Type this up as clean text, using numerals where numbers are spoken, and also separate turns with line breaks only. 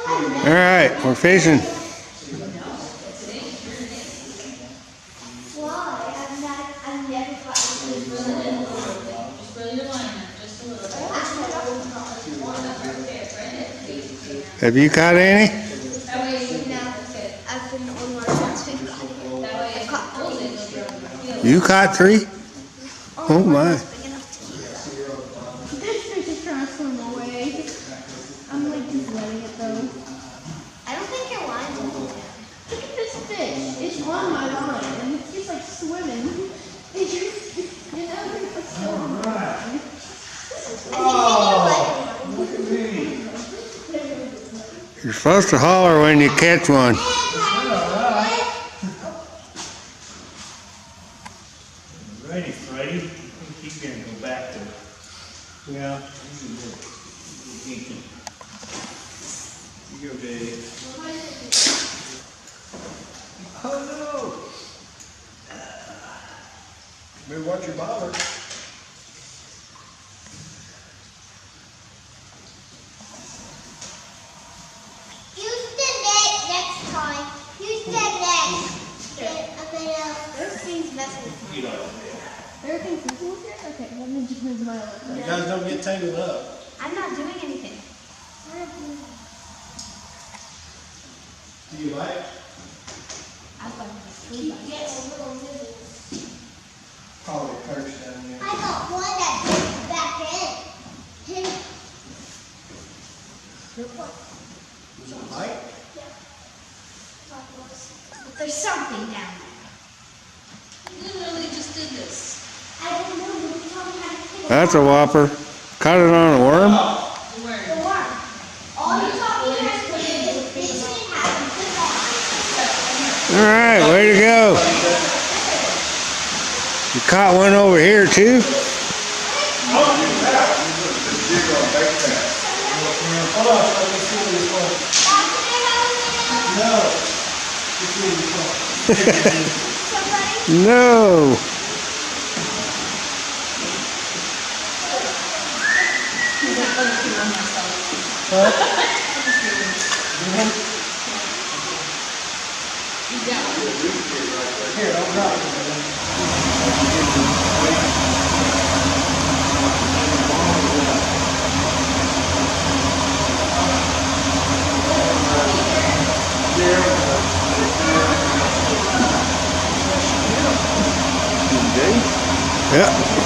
All right, we're fishing. Have you caught any?
No, I've been the only one since we've got here. I've caught 3.
You caught 3? Oh my.
This fish is trying to swim away. I'm like just letting it though. I don't think your line's on it. Look at this fish. It's on my line and it's just like swimming. You know, it's still on my line.
Look at me.
You're supposed to holler when you catch one.
Ready, Freddie? I think he's gonna go back to. Yeah. You go, Dave. Oh no! Better watch your bobber.
Everything's messing with me. Everything's messing with you? Okay, let me just move my lip.
You guys don't get tangled up.
I'm not doing anything.
Do you like?
I'd like to sleep. Yes.
Probably a perch down there.
I got one that goes back in.
Is it light?
But there's something down there.
You literally just did this.
I don't know. You told me how to pick it
That's a whopper. Caught it on a worm?
the worm. All you taught me how to do is basically how to put it on.
All right, way to go. You caught one over here too?
Hold on, let me see what this was. No. Let's see what this was.
No.
Here, don't drop it.
Yep.